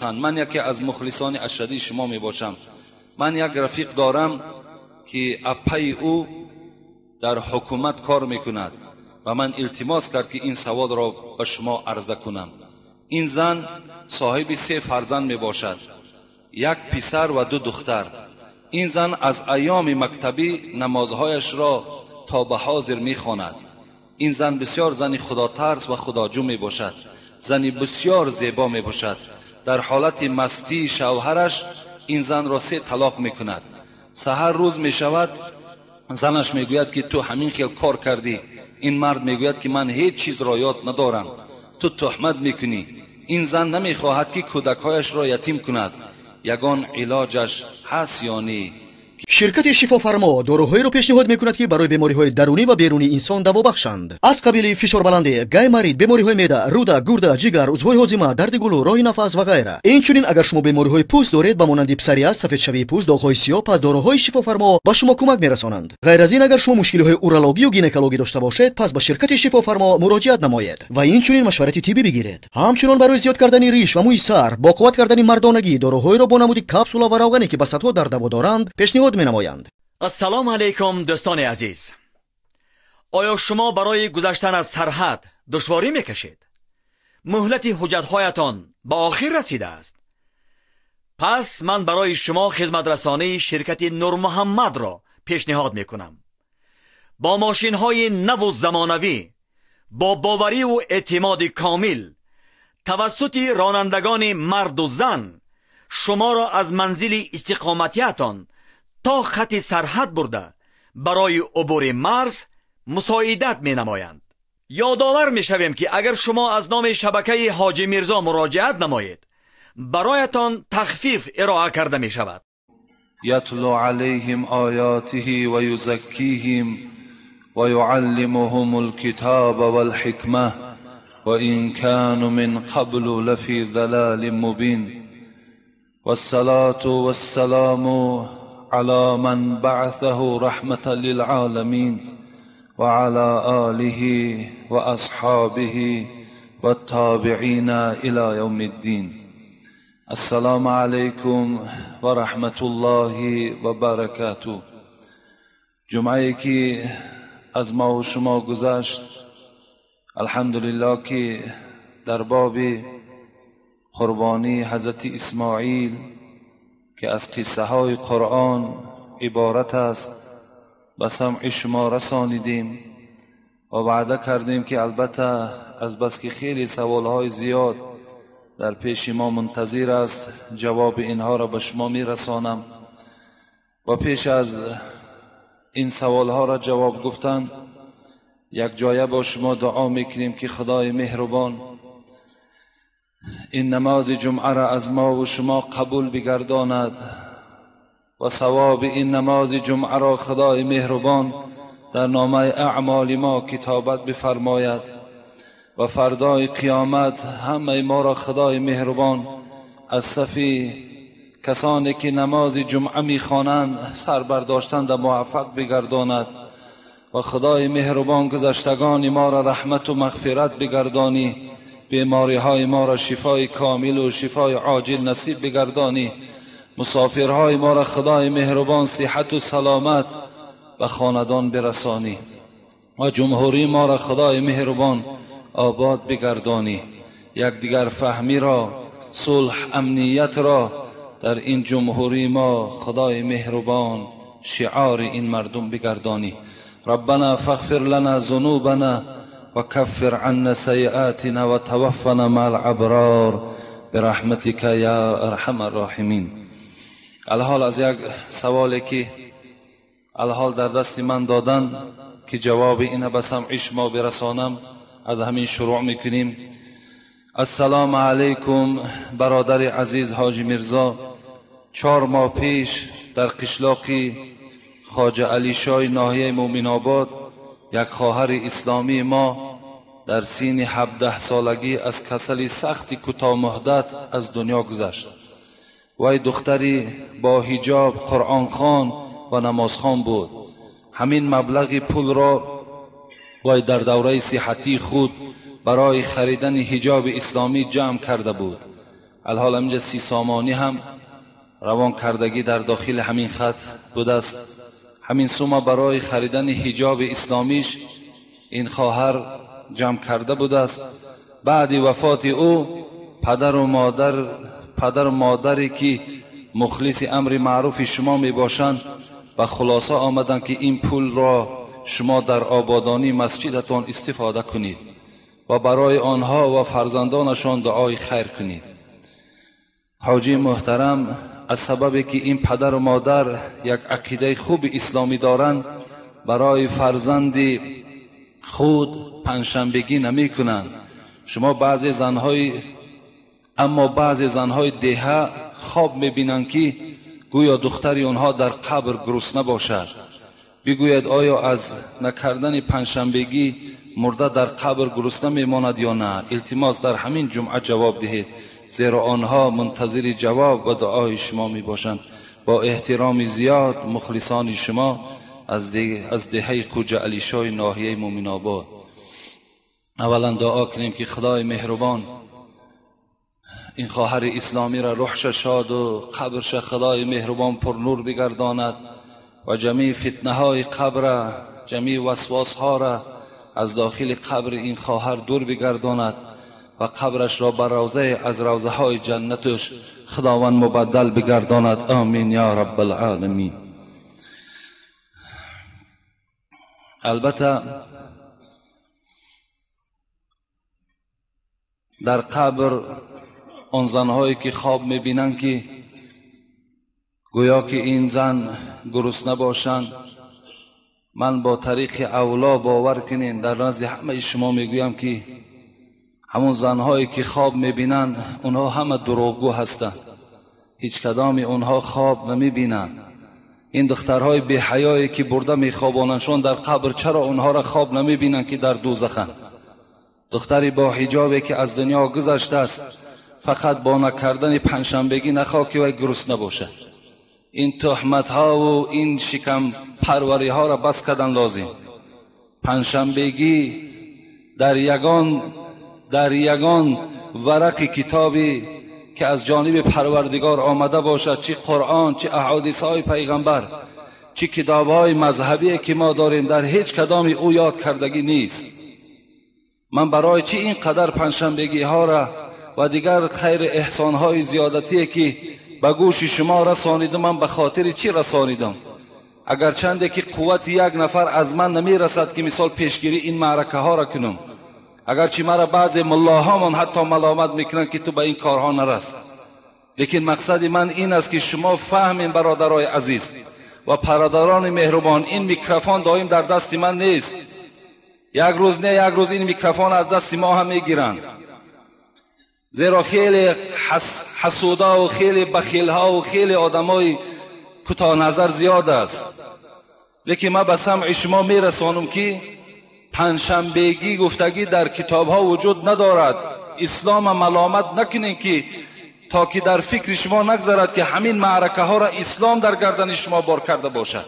گفتند من یکی از مخلصان اشدی شما می باشم. من یک رفیق دارم که اپای او در حکومت کار میکند و من التماس کرد که این سوال را به شما عرضه کنم. این زن صاحب 3 فرزند می باشد، 1 پسر و 2 دختر. این زن از ایام مکتبی نمازهایش را تا به حاضر می خواند. این زن بسیار زن خدا ترس و خداجو می باشد، زنی بسیار زیبا می باشد. در حالت مستی شوهرش این زن را 3 طلاق می کند. سحر روز می شود، زنش می گوید که تو همین خیل کار کردی. این مرد می گوید که من هیچ چیز را یاد ندارم، تو تهمت می کنی. این زن نمی خواهد که کودکهایش را یتیم کند. یگان علاجش هست یا نی؟ شرکت شفافرما داروهایی را پیشنهاد میکند که برای بیماری‌های درونی و بیرونی انسان دوا بخشند. از قبیل فشار بلندی، گایمرید، بیماری‌های معده، روده، گرده، جگر، عضوهای هاضمه، درد گلو، راه نفس و غیره. اینچنین اگر شما بیماری‌های پوست دارید به مانند پسریاس، سفیدشوی پوست، داغ‌های سیاه، پس داروهای شفافرما به شما کمک میرسانند. غیر از این اگر شما مشکل‌های اورولوژی و گینکولوژی داشته باشید، پس به شرکت شفافرما مراجعت نمایید و اینچنین مشورت طبی بگیرید. همچنین برای زیاد کردن ریش و موی سر، با قوت کردن مردانگی، داروهایی را با نمود کپسول و روغنی که به صدها در دوا دارند پیشنهاد می‌نمایند. السلام علیکم دوستان عزیز. آیا شما برای گذشتن از سرحد دشواری میکشید؟ مهلت حجت‌هایتان به آخر رسیده است. پس من برای شما خدمت رسانی شرکت نور محمد را پیشنهاد میکنم. با ماشین‌های نو و زمانوی، با باوری و اعتماد کامل، توسط رانندگان مرد و زن، شما را از منزل استقامتیتان تا خط سرحد برده برای عبور مرز مساعدت می نمایند. یادآور می شویم که اگر شما از نام شبکه حاجی میرزا مراجعت نمایید، برایتان تخفیف ارائه کرده می شود. یتلو علیهم آیاته و یزکیهم و یعلمهم الکتاب والحکمه و این كانوا من قبل لفی ضلال مبین والصلاة والسلام على من بعثه رحمة للعالمين وعلى آله وأصحابه والتابعين إلى يوم الدين. السلام عليكم ورحمة الله وبركاته. جمعه که از ما و شما گذشت، الحمدلله که در باب قربانی حضرت اسماعیل که از قصه های قرآن عبارت است به سمع شما رسانیدیم و وعده کردیم که البته از بس که خیلی سوال های زیاد در پیش ما منتظر است، جواب اینها را به شما می رسانم. و پیش از این سوال ها را جواب گفتن، یک جایه با شما دعا میکنیم که خدای مهربان این نماز جمعه را از ما و شما قبول بگرداند و ثواب این نماز جمعه را خدای مهربان در نامه اعمال ما کتابت بفرماید و فردای قیامت همه ما را خدای مهربان از صف کسانی که نماز جمعه میخوانند سر برداشتند موفق بگرداند و خدای مهربان گذشتگان ما را رحمت و مغفرت بگردانی، بیماری های ما را شفای کامل و شفای عاجل نصیب بگردانی، مسافرهای ما را خدای مهربان صحت و سلامت و خاندان برسانی و جمهوری ما را خدای مهربان آباد بگردانی. یک دیگر فهمی را، صلح، امنیت را در این جمهوری ما خدای مهربان شعار این مردم بگردانی. ربنا فاغفر لنا ذنوبنا وكفر عنا سيئاتنا وتوفنا مع الابرار برحمتك یا ارحم الراحمین. الحال از یک سوالی که الحال در دست من دادن که جواب اینه به سمع شما برسانم، از همین شروع میکنیم. السلام علیکم برادر عزیز حاجی میرزا. 4 ماه پیش در قشلاقی خواجه علی شاه ناحیه مومن آباد یک خواهر اسلامی ما در سین 17 سالگی از کسل سخت کوتاه مدت از دنیا گذشت. وی دختری با حجاب، قرآن خوان و نماز خوان بود. همین مبلغ پول را وی در دوره صحتی خود برای خریدن حجاب اسلامی جمع کرده بود الحال همینجا 30 سامانی هم روان کردگی در داخل همین خط بوده است. همین سوم برای خریدن حجاب اسلامیش این خواهر جمع کرده بوده است. بعد وفات او پدر و مادری که مخلص امر معروف شما می باشند و خلاصه آمدند که این پول را شما در آبادانی مسجدتان استفاده کنید و برای آنها و فرزندانشان دعای خیر کنید. حاجی محترم، از سببی که این پدر و مادر یک عقیده خوب اسلامی دارند برای فرزند خود پنجشنبگی نمی کنند. شما بعضی زنهای دهه خواب می بینند که گویا دختری آنها در قبر گرسنه باشد. بگوید آیا از نکردن پنجشنبگی مرده در قبر گرسنه میماند یا نه؟ التماس در همین جمعه جواب دهید، زیرا آنها منتظر جواب و دعای شما می باشند. با احترام زیاد، مخلصان شما از دهه خوجه علی شاه ناحیه مومن آباد. اولا دعا کنیم که خدای مهربان این خواهر اسلامی را روحش شاد و قبرش خدای مهربان پر نور بگرداند و جمیع فتنه های قبر، جمیع وسواس ها را از داخل قبر این خواهر دور بگرداند و قبرش را بر روضه از روضه های جنتش خداوند مبدل بگرداند. آمین یا رب العالمین. البته در قبر آن زنهایی که خواب میبینند که گویا که این زن گرسنه باشند، من با طریق اولا باور کنین در نزد همه شما میگویم که همون زنهایی که خواب میبینند اونها همه دروغگو هستند. هیچ کدام اونها خواب نمیبینند. این دخترهای بی حیایی که برده میخوابانندشون در قبر، چرا اونها را خواب نمیبینند که در دوزخند؟ دختری با حجابی که از دنیا گذشته است فقط با نکردن پنجشنبگی نخواه که وی گرسنه باشد. این تهمت ها و این شکم پروری ها را بس کردن لازم. پنجشنبگی در یگان ورق کتابی که از جانب پروردگار آمده باشد، چه قرآن، چه احادیث های پیغمبر، چه کتاب های مذهبی که ما داریم، در هیچ کدام او یاد کردگی نیست. من برای چی این قدر پنجشنبگی ها را و دیگر خیر احسان های زیادتی که به گوش شما رسانیدم، من به خاطر چی رسانیدم؟ اگر چنده که قوت یک نفر از من نمی رسد که مثال پیشگیری این معرکه ها را کنم، اگرچه مرا بعضی ملاها من حتی ملامت میکنن که تو به این کارها نرس، لیکن مقصد من این است که شما فهمین برادرای عزیز و برادران مهربان، این میکروفون دائم در دست من نیست. یک روز نه یک روز این میکروفون از دست ما هم میگیرن، زیرا خیلی حسودا و خیلی بخیلها و خیلی آدمای کوتاه نظر زیاد است. لیکن من به سمع شما میرسانم که پنجشنبگی گفتگی در کتاب ها وجود ندارد. اسلام ملامت نکنین که تا که در فکر شما نگذرد که همین معرکه ها را اسلام در گردن شما بار کرده باشد.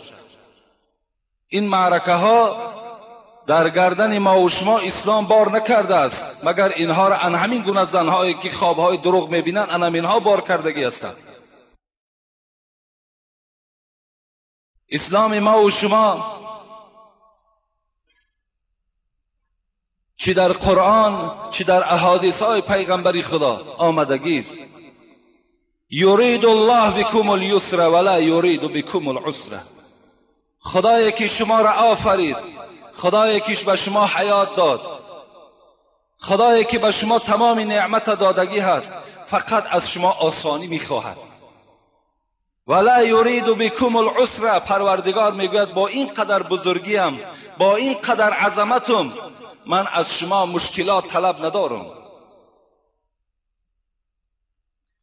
این معرکه ها در گردن ما و شما اسلام بار نکرده است، مگر اینها را ان همین گونه زنهایی که خوابهای دروغ میبینند ان همینها بار کردگی هستند. اسلام ما و شما چی در قرآن چی در احادیث های پیغمبری خدا آمدگی است. یرید الله بكم اليسر ولا یرید بكم العسر. خدایی که شما را آفرید، خدایی که به شما حیات داد، خدایی که به شما تمام نعمت دادگی هست، فقط از شما آسانی میخواهد. ولا یرید بكم العسر. پروردگار میگوید با این قدر بزرگیم، با این قدر عظمتم، من از شما مشکلات طلب ندارم.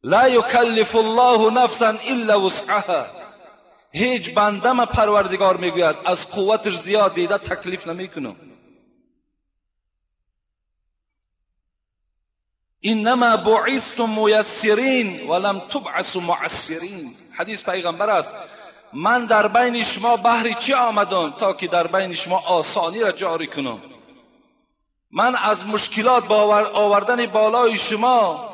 لا یکلف الله نفسا الا وسعها. هیچ بنده پروردگار میگوید از قوتش زیاد دیده تکلیف نمیکنم. انما بعثتم میسرین ولم تبعثوا معسرین. حدیث پیغمبر است، من در بین شما بهر چی آمدم؟ تا که در بین شما آسانی را جاری کنم. من از مشکلات آوردن بالای شما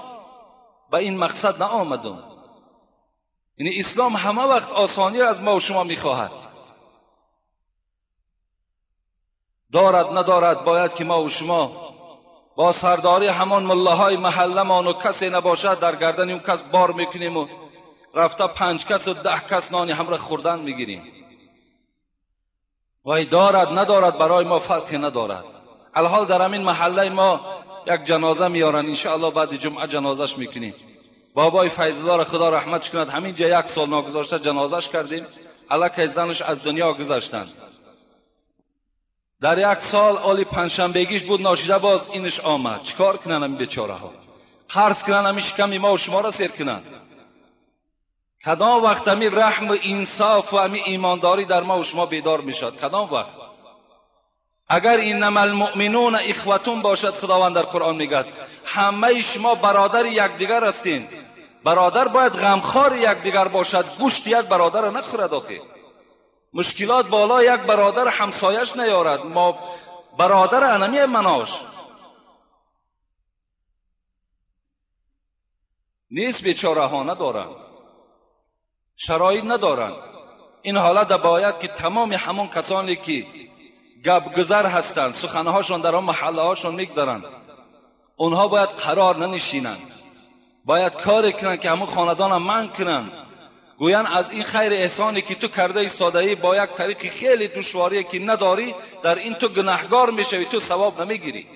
به این مقصد نآمدم. یعنی اسلام همه وقت آسانی را از ما و شما میخواهد. دارد ندارد باید که ما و شما با سرداری همان ملاهای محله مان و کسی نباشد در گردن اون کس بار میکنیم و رفته 5 کس و 10 کس نانی همراه خوردن میگیریم. وای دارد ندارد برای ما فرقی ندارد. الحال در همین محله ما یک جنازه میارن، انشاءالله بعد جمعه جنازش میکنیم. بابای فیض‌الله را خدا رحمتش کند، همین جا 1 سال ناگذاشته جنازش کردیم. الکی زنش از دنیا گذشتند. در 1 سال اولی پنجشنبهگیش بود ناشیده باز اینش آمد. چیکار کنن این بیچاره ها؟ قرض کنن همین شکم ما و شما را سیر کنن؟ کدام وقت همین رحم و انصاف و همین ایمانداری در ما و شما بیدار میشد؟ کدام وقت؟ اگر انما المؤمنون اخوتون باشد، خداوند در قرآن میگه همه شما برادر یکدیگر هستین. برادر باید غمخوار یکدیگر باشد، گوشت یک برادر را نخورد. آخه مشکلات بالا یک برادر همسایش نیارد. ما برادر انمی مناش نیست. بیچاره ها ندارن، شرایط ندارن. این حالت باید که تمام همون کسانی که گپ گذر هستند، سخنهاشون در آن محله هاشون میگذرند، اونها باید قرار ننشینند، باید کاری کنند که همون خاندان هم من کنند، گویان از این خیر احسانی که تو کرده ایستاده‌ای با یک طریق خیلی دشواری که نداری، در این تو گناهگار میشوی، تو ثواب نمیگیری.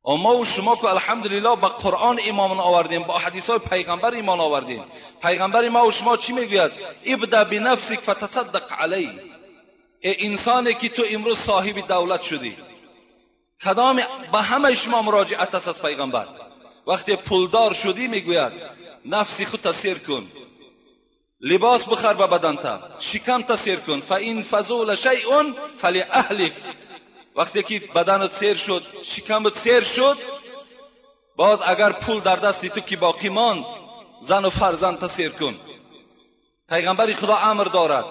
اما و شما که الحمدلله با قرآن ایمان آوردیم، با حدیث پیغمبر ایمان آوردیم. پیغمبر ما و شما چی میگوید؟ ابدا بنفسک فتصدق علی. ای انسانی که تو امروز صاحب دولت شدی، کدام به همه شما مراجعت است از پیغمبر. وقتی پولدار شدی میگوید نفسی خود تسیر کن، لباس بخر به بدنت، شکم تسیر کن، فاین فضول شیء فلاهلک. وقتی که بدنت سیر شد، شکمت سیر شد، باز اگر پول در دستی تو که باقی ماند، زن و فرزند تسیر کن. پیغمبر خدا امر دارد.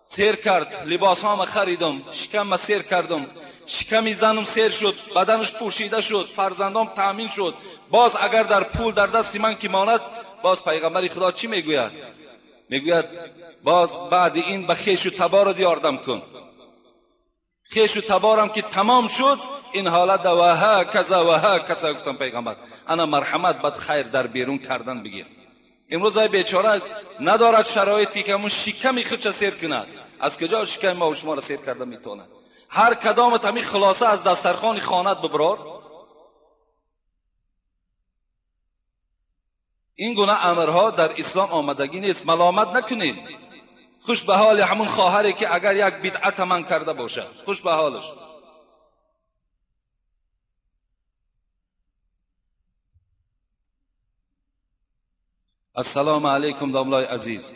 سیر کرد، لباس ها خریدم، شکم سیر کردم، شکمی زنم سیر شد، بدنش پوشیده شد، فرزندام تامین شد، باز اگر در پول در دست من که ماند، باز پیغمبر خدا چی میگوید؟ میگوید باز بعد این به خویش و تبار یاردم کن. خویش و تبارم که تمام شد، این حالت و ها کذا و ها کذا گفتم پیغمبر، انا مرحمت بد خیر در بیرون کردن بگیر. امروز ای بیچاره ندارد شرایطی که همون شکمی خودش سیر کند. از کجا شکم ما و شما را سیر کرده میتونه؟ هر کدامت همین خلاصه از دسترخوان خانت ببرار. این گونه امرها در اسلام آمدگی نیست. ملامت نکنید. خوش به حال همون خواهری که اگر یک بدعت من کرده باشه، خوش به حالش. السلام علیکم داملای عزیز.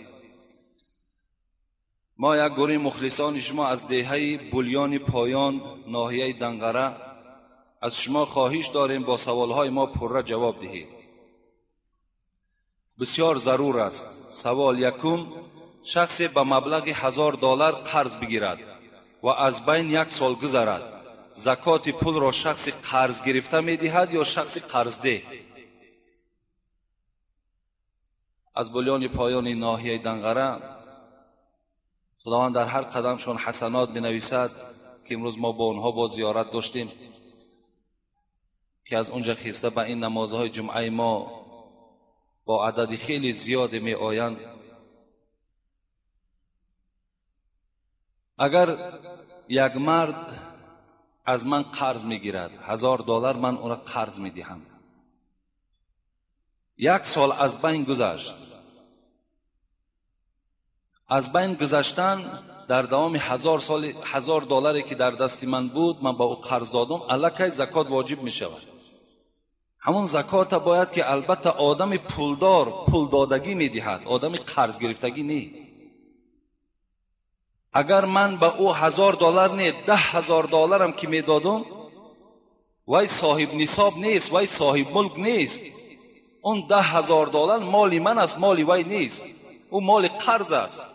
ما یک گروه مخلصان شما از دهه بولیان پایان ناحیه دنگره از شما خواهش داریم با سوالهای ما پره جواب دهید. بسیار ضرور است. سوال یکم، شخصی به مبلغ $1000 قرض بگیرد و از بین 1 سال گذرد، زکات پول را شخص قرض گرفته میدهد یا شخص قرض ده؟ از بولیان پایان ناحیه دنگره خداوند در هر قدمشون حسنات بنویسد که امروز ما با اونها با زیارت داشتیم که از اونجا خیسته به این نمازهای جمعه ما با عدد خیلی زیاد می آیند. اگر یک مرد از من قرض می گیرد $1000، من اون را قرض می دهم، 1 سال از بین گذشت. از بین گذشتن در دوام 1000 سال $1000 که در دست من بود، من با او قرض دادم، الکی زکات واجب می شود. همون زکات باید که البته آدم پولدار پول دادگی می دهد، آدم قرض گرفتگی نه. اگر من به او $1000 نه $10,000 هم که می دادم، وای صاحب نصاب نیست، وای صاحب ملک نیست. اون $10,000 مال من است، مال وای نیست، او مال قرض است.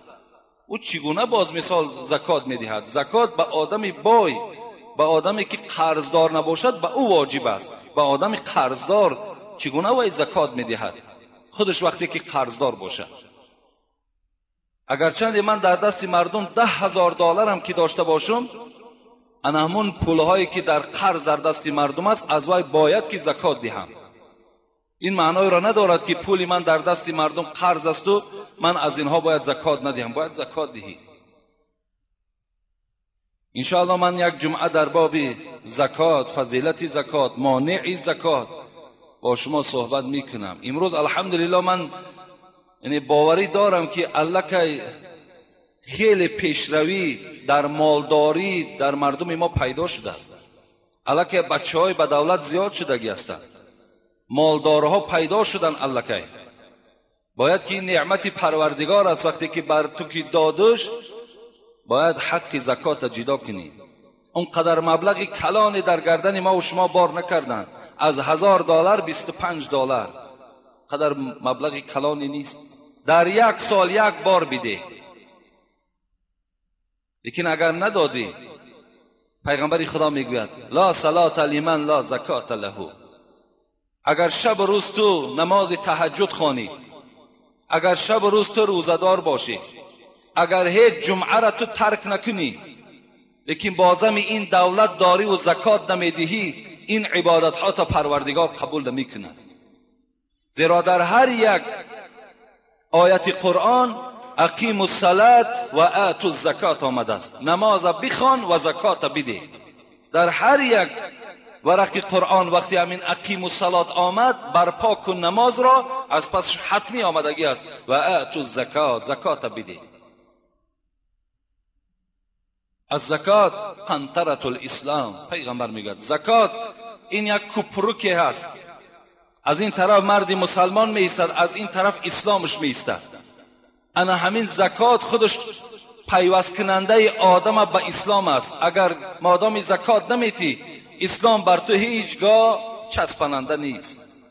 او چگونه باز مثال زکات می دهد؟ زکات به آدم بای، به آدمی که قرضدار نباشد به او واجب است. به آدم قرضدار چگونه وای زکات میدهد؟ خودش وقتی که قرضدار باشد. اگرچند من در دست مردم $10,000 هم که داشته باشم، انا همون پولهایی که در قرض در دست مردم است از وای باید که زکات دهم. این معنای را ندارد که پولی من در دست مردم قرض است و من از اینها باید زکات ندهم. باید زکات دهی. انشاءالله من یک جمعه در باب زکات، فضیلت زکات، مانع زکات با شما صحبت میکنم. امروز الحمدلله من باوری دارم که الکه خیلی پیشروی در مالداری در مردم ما پیدا شده است. الکه بچهای به دولت زیاد شدگی هستند، مالدارها پیدا شدن. الکه باید که این نعمت پروردگار است، وقتی که بر تو که دادش باید حق زکات جدا کنی. اون قدر مبلغی کلانی در گردن ما و شما بار نکردن، از $1,000 $25 قدر مبلغی کلانی نیست. در یک سال یک بار بده. لیکن اگر ندادی، پیغمبر خدا میگوید لا صلات لمن لا زکات له. اگر شب و روز تو نماز تهجد خوانی، اگر شب و روز تو روزدار باشی، اگر هیچ جمعه را تو ترک نکنی، لیکن بازم این دولت داری و زکات نمیدهی، این عبادت ها تا پروردگار قبول نمیکند. زیرا در هر یک آیت قرآن اقیم الصلاة و آتوا الزکات آمده است. نماز بخوان و زکات بده. در هر یک ورق قرآن وقتی همین اقیم الصلاة آمد، برپا کن نماز را، از پس حتمی آمدگی است و آتوا الزکات، زکات بده. از زکات قنطره الاسلام. پیغمبر میگه زکات این یک کوپروکی هست. از این طرف مردی مسلمان می ایستد، از این طرف اسلامش می ایستد. انا همین زکات خودش پیوست کننده آدم به اسلام است. اگر مادام زکات نمیتی، اسلام بر تو هیچگاه چسباننده نیست.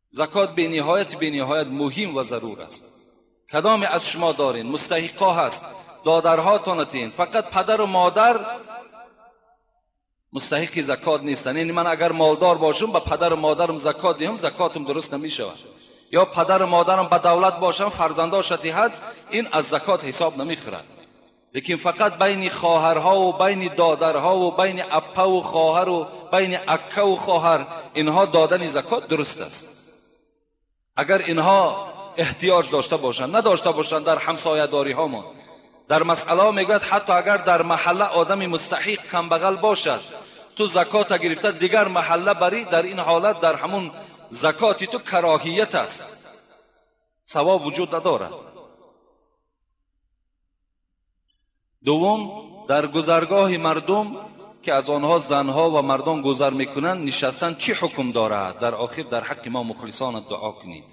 زکات به نهایت مهم و ضرور است. کدام از شما دارین مستحقا هست، دادرها تانتین، فقط پدر و مادر مستحق زکات نیستن. یعنی من اگر مالدار باشم به پدر و مادرم زکات دهم، زکاتم درست نمیشود. یا پدر و مادرم به دولت باشم، فرزنداش اتحاد، این از زکات حساب نمیخورد. لیکن فقط بین خواهرها و بین دادرها و بین اپا و خواهر و بین اکه و خواهر، اینها دادن زکات درست است. اگر اینها احتیاج داشته باشند، نداشته باشند در همسایه داری هامون، در مسئله میگوید حتی اگر در محله آدم مستحق کم بغل باشد، تو زکات گرفته دیگر محله بری، در این حالت در همون زکاتی تو کراهیت است، ثواب وجود ندارد. دوم، در گذرگاه مردم که از آنها زنها و مردان گذر میکنند نشستن چی حکم دارد؟ در آخر در حق ما مخلصان دعا کنید.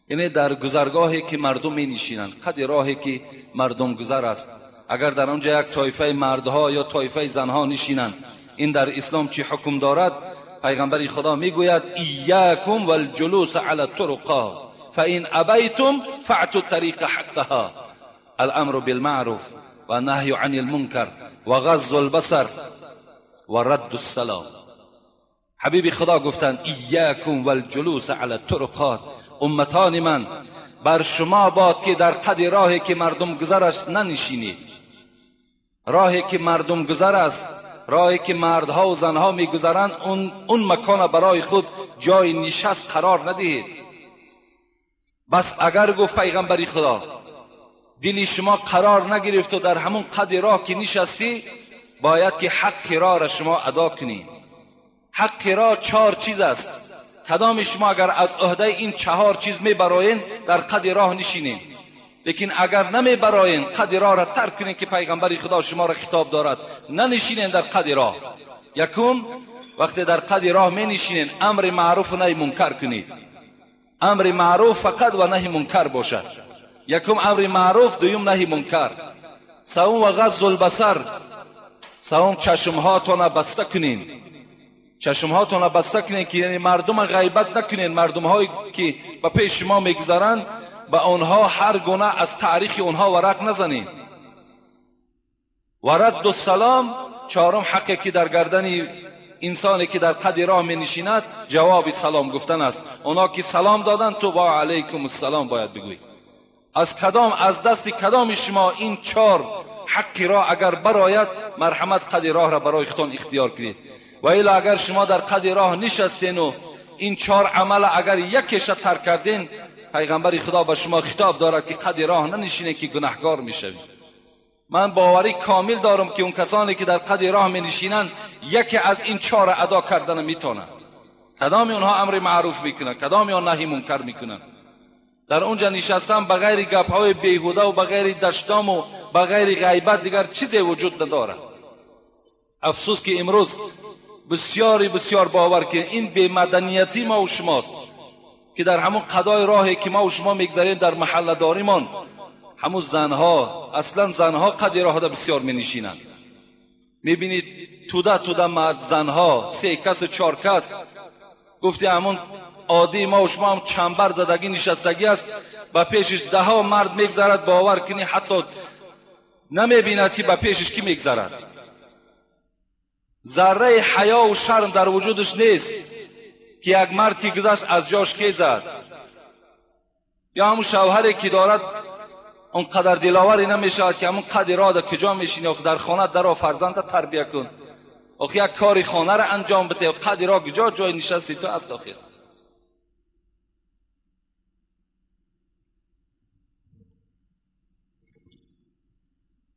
یعنی در گذرگاهی که مردم می نشینند، قد راهی که مردم گذر است، اگر در آنجا یک طایفه مردها یا طایفه زنها نشینند، این در اسلام چی حکم دارد؟ پیغمبر خدا میگوید ایاکم والجلوس علی الطرقات فان ابیتم فاعتوا الطریق حقها الامر بالمعروف و نهی عن المنکر و غض البصر و رد السلام. حبیب خدا گفتند ایاکم والجلوس علی الطرقات، امتان من بر شما باد که در قد راهی که مردم گذر است ننشینید. راهی که مردم گذر است، راهی که مردها و زنها میگذرند، اون مکان برای خود جای نشست قرار ندهید. بس اگر گفت پیغمبری خدا دلی شما قرار نگرفت و در همون قد راه که نشستی، باید که حق راه را شما ادا کنید. حق راه 4 چیز است. کدام شما اگر از عهده این 4 چیز میبراین در قد راه نشینین، لیکن اگر نمیبراین قد راه را ترک کنین که پیغمبر خدا شما را خطاب دارد، ننشینین در قد راه. یکم، وقتی در قد راه می نشینین امر معروف و نهی منکر کنید. امر معروف فقط و نهی منکر باشد. یکم امر معروف، دوم نهی منکر. سوم و غض البصر، سوم چشمهاتون بسته کنین. چشمهاتون بسته کنین که یعنی مردم غیبت نکنین. مردم هایی که به پیش شما میگذرند به آنها هر گونه از تاریخ آنها ورق نزنین. و رد السلام، 4م حقی که در گردن انسانی که در قد راه می نشیند جواب سلام گفتن است. اونا که سلام دادن تو با علیکم السلام باید بگوی. از دست کدام شما این 4 حق را اگر برآید مرحمت قد راه را برای خودتان اختیار کنید، و الا اگر شما در قد راه نشستین و این 4 عمل اگر یکیش ترک کردین، پیغمبر خدا به شما خطاب دارد که قد راه ننشینید که گناهکار میشوید. من باوری کامل دارم که اون کسانی که در قد راه می نشینند یکی از این 4 ادا کردن میتونن. کدام اونها امر معروف میکنن، کدام اونها نهی منکر میکنن. در اونجا نشستن بغیر گپ‌های بیهوده و بغیر دشتام و بغیر غیبت دیگر چیزی وجود نداره. افسوس که امروز بسیار باور که این بی مدنیتی ما و شماست که در همون قضای راهی که ما و شما میگذاریم در محله داریمان، همون زنها قد راه بسیار می نشینند. میبینید توده مرد زنها 3 کس 4 کس، گفتی همون عادی ما و شما هم چنبر زدگی نشستگی است، با پیشش 10 مرد میگذرد، باور کنی حتی نمیبیند که با پیشش کی میگذرد. ذره حیا و شرم در وجودش نیست که یک مرد که گذشت از جاش خیزد، یا همون شوهری که دارد اونقدر دلاوری نمیشود که همون قد راه در کجا میشینی و در خانه در فرزند تربیه کن، آخه یک کاری خانه را انجام بده، قد راه کجا جای نشستی تو است آخر.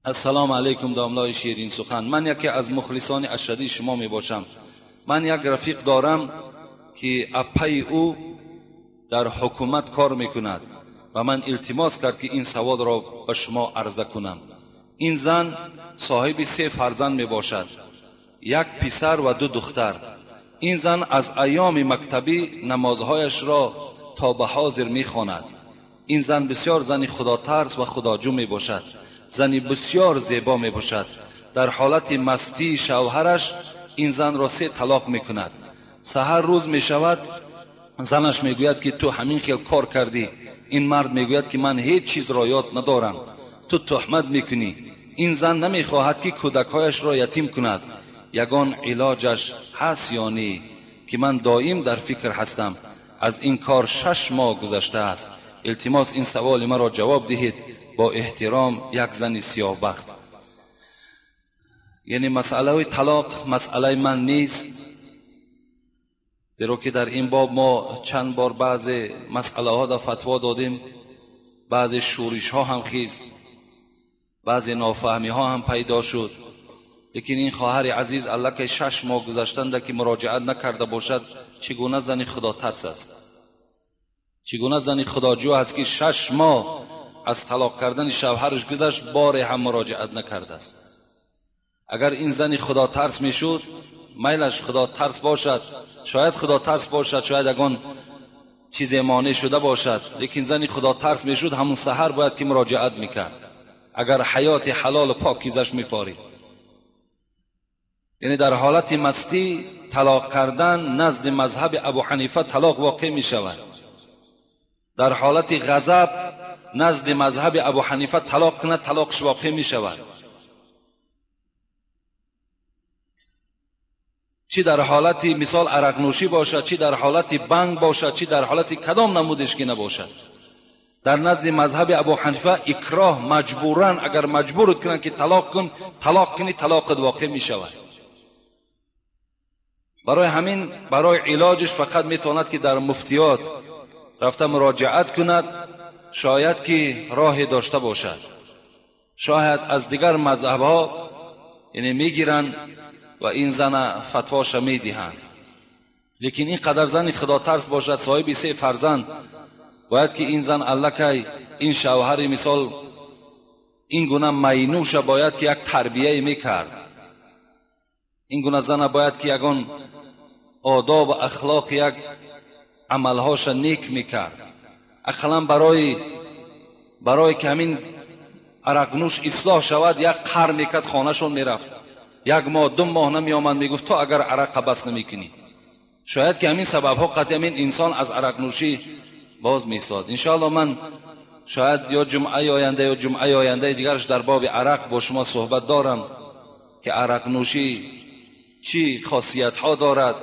السلام علیکم داملای شیرین سخن. من یکی از مخلصان اشدی شما می باشم. من یک رفیق دارم که اپای او در حکومت کار میکند و من التماس کرد که این سوال را به شما عرضه کنم. این زن صاحب 3 فرزند می باشد، 1 پسر و 2 دختر. این زن از ایام مکتبی نمازهایش را تا به حاضر می خواند. این زن بسیار زنی خدا ترس و خداجو می باشد، زنی بسیار زیبا می باشد. در حالت مستی شوهرش این زن را 3 طلاق می کند. سحر روز می شود زنش می گوید که تو همین خیل کار کردی. این مرد می گوید که من هیچ چیز را یاد ندارم، تو تهمت می کنی. این زن نمی خواهد که کودکهایش را یتیم کند. یگان علاجش هست یا نه که من دائم در فکر هستم. از این کار 6 ماه گذشته است. التماس این سوال مرا جواب دهید. با احترام، یک زن سیاه بخت. یعنی مسئله طلاق مسئله من نیست، زیرا که در این باب ما چند بار بعض مسئله ها در فتوا دادیم، بعض شورش ها هم خیست، بعض نافهمی ها هم پیدا شد. لیکن این خواهر عزیز الکی 6 ماه گذشتنده که مراجعت نکرده باشد، چگونه زنی خدا ترس است؟ چگونه زنی خداجو است که 6 ماه از طلاق کردن شوهرش گذشت، بار هم مراجعت نکرده است؟ اگر این زنی خدا ترس میشد، میلش خدا ترس باشد، شاید خدا ترس باشد، شاید اگان چیز مانع شده باشد، لیکن زنی خدا ترس میشد همون سحر باید که مراجعت میکرد، اگر حیات حلال و پاکیزش میفارید. یعنی در حالت مستی طلاق کردن نزد مذهب ابو حنیفه طلاق واقع میشود. در حالت غضب نزد مذهب ابو حنیفه طلاق کنه طلاقش واقع میشود. چی در حالت مثال عرق نوشی باشد، چی در حالت بنگ باشد، چی در حالت کدام نمودش که نباشد، در نزد مذهب ابو حنیفه اکراه مجبورن، اگر مجبور کنن که طلاق کن، طلاق کنی، طلاق واقع می شود. برای همین برای علاجش فقط میتواند که در مفتیات رفته مراجعت کند، شاید که راه داشته باشد، شاید از دیگر مذهب ها یعنی میگیرن و این زن فتواش میدهند. لیکن این قدر زن خدا ترس باشد، صاحب 3 فرزند، باید که این زن الکی این شوهر مثال این گونه مینوش باید که یک تربیه میکرد. این گونه زن باید که یگان آداب و اخلاق یک عملهاش نیک میکرد. اقلا برای که همین عرقنوش اصلاح شود، یک قرن میکرد خانهشون میرفت، 1 ماه 2 ماه نمی آمد، میگفت تو اگر عرق بس نمیکنی. شاید که همین سبب ها قطعا این انسان از عرق نوشی باز میساد. انشاءالله من شاید یا جمعه آینده یا جمعه آینده دیگرش در باب عرق با شما صحبت دارم که عرق نوشی چی خاصیت ها دارد،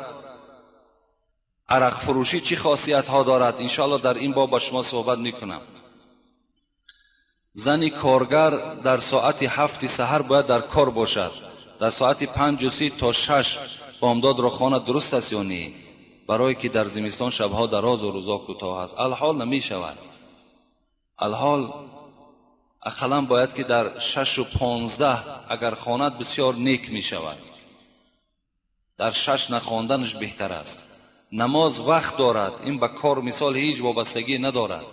عرق فروشی چی خاصیت ها دارد، انشاءالله در این باب با شما صحبت میکنم. زنی کارگر در ساعت 7 سحر باید در کار باشد، در ساعت 5:30 تا 6 بامداد را خواند، درست است یا نه؟ برای که در زمستان شبها دراز و روزا کوتاه است. الحال نمی شود. الحال اقلا باید که در 6:15 اگر خواند بسیار نیک می شود. در 6 نخواندنش بهتر است. نماز وقت دارد، این به کار مثال هیچ وابستگی ندارد.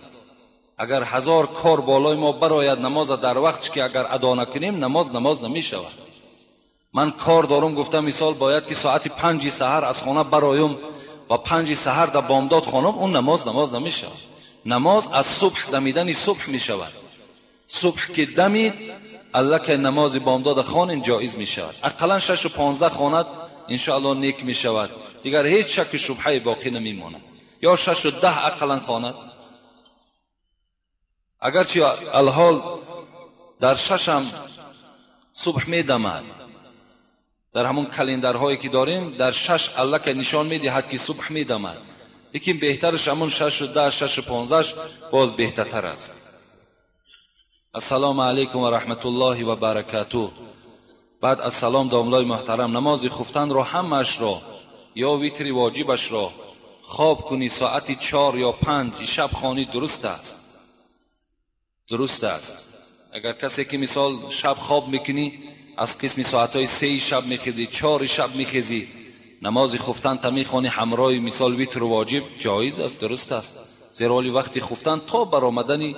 اگر 1000 کار بالای ما براید، نماز در وقتش که اگر ادا نکنیم نماز نمی شود. من کار دارم، گفتم مثال باید که ساعت 5 سحر از خانه برایم و 5 سحر در بامداد خانم، اون نماز نمی شود. نماز از صبح دمیدن صبح می شود. صبح که دمید الله که نماز بامداد خوانین جایز می شود. اقلا 6:15 خواند انشاءالله نیک می شود، دیگر هیچ شک شبهه باقی نمی ماند. یا 6:10 اقلا خواند. اگرچه الحال در 6 هم صبح می دمد، در همون کلندرهایی که داریم در 6 الله که نشان می دهد که صبح می دمد، لیکن بهترش همون 6:10 6:15 باز بهتر است. السلام علیکم و رحمت الله و برکاته. بعد از سلام داملای محترم، نماز خفتن را همش را یا ویتر واجبش را خواب کنی ساعت 4 یا 5 شب خوانی، درست است. درست است. اگر کسی که مثال شب خواب میکنی از قسم ساعتهای 3 شب میخیزی، 4 شب میخیزی، نماز خفتن تا میخوانی همراه مثال ویتر واجب، جایز است، درست است. زیرا وقتی خفتن تا برآمدن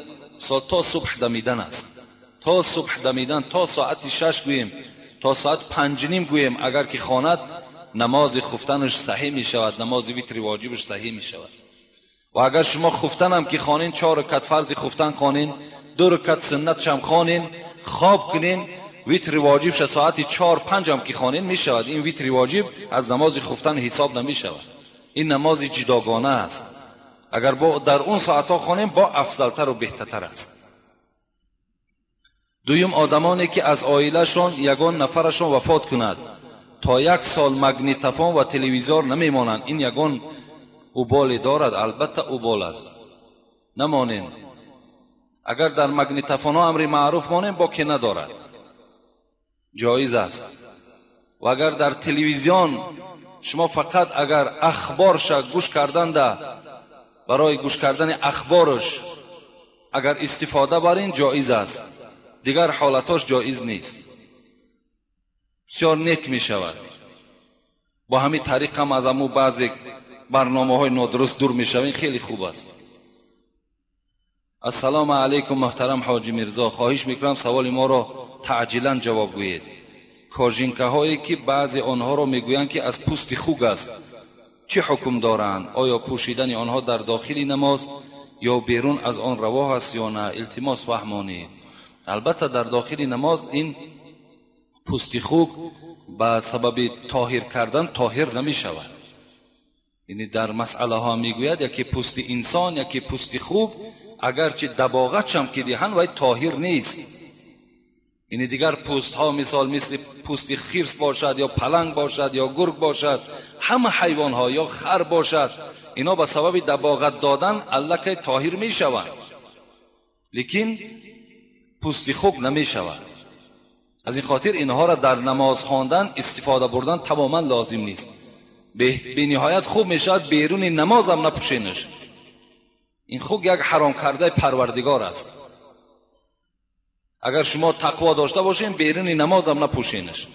تا صبح دمیدن است. تا صبح دمیدن، تا ساعت 6 گویم، تا ساعت 5:30 گویم، اگر که خواند نماز خفتنش صحیح می شود، نماز ویتر واجبش صحیح می شود. و اگر شما خفتن هم که خوانین، 4 رکعت فرض خفتن خوانین، 2 رکعت سنت هم خوانین، خواب کنین، ویتر واجبش ساعت 4 5 هم که خوانین می شود. این ویتر واجب از نماز خفتن حساب نمی شود. این نماز جداگانه است. اگر با در اون ساعت ها خوانیم با افضلتر و بهتر است. دویم، آدمانی که از عائله‌شان یگان نفرشان وفات کند تا 1 سال مگنیتوفون و تلویزیون نمیمانند، این یگان اوبال دارد؟ البته اوبال است، نمانین. اگر در مگنیتوفون ها امر معروف مانیم با که ندارد، جایز است. و اگر در تلویزیون شما فقط اگر اخبارش گوش کردن ده، برای گوش کردن اخبارش اگر استفاده برین، جایز است. دیگر حالتاش جایز نیست. بسیار نیک می شود. با همین طریق هم از امو بعضی برنامه های نادرست دور می شوین، خیلی خوب است. السلام علیکم محترم حاجی میرزا، خواهش میکنم سوال ما را تعجیلا جواب گویید. کاژینکه هایی که بعضی آنها را میگویند که از پوست خوک است، چه حکم دارند؟ آیا پوشیدن آنها در داخل نماز یا بیرون از آن روا است یا نه؟ التماس فهمانید. البته در داخل نماز این پوست خوک به سبب طاهر کردن طاهر نمی شود. یعنی در مسئله ها میگوید یکی پوست انسان، یکی پوست خوک، اگرچه دباغت هم که دهن وای طاهر نیست. یعنی دیگر پوست ها مثل پوست خرس باشد یا پلنگ باشد یا گرگ باشد، همه حیوان ها یا خر باشد، اینا به سبب دباغت دادن الله که طاهر می شود، لیکن پوست خوک نمی شود. از این خاطر اینها را در نماز خواندن استفاده بردن تماما لازم نیست. به نهایت خوب می شود بیرون نماز هم نپوشینش. این خوک یک حرام کرده پروردگار است. اگر شما تقوا داشته باشین بیرون نماز هم نپوشینش،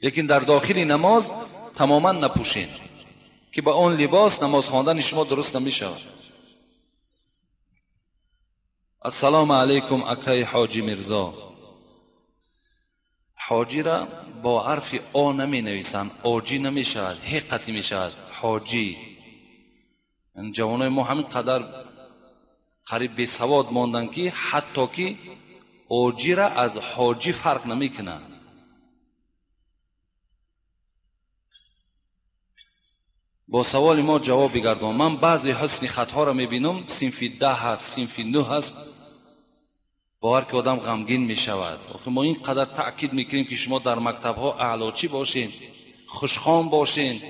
لیکن در داخل نماز تماما نپوشین که با اون لباس نماز خواندن شما درست نمی شود. السلام علیکم اکای حاجی میرزا. حاجی را با حرف آ نمی نویسند، آجی نمی شود، حقیقتی می شود حاجی. این جوانای ما همین قدر قریب به سواد ماندن که حتی که آجی را از حاجی فرق نمی کنند. با سوال ما جواب بگردم. من بعضی حسن خطها را می بینم، صنف 10 هست، صنف 9 هست، باور که آدم غمگین می شود. ما این قدر تأکید می کنیم که شما در مکتب ها اعلاچی باشین، خوشخوام باشین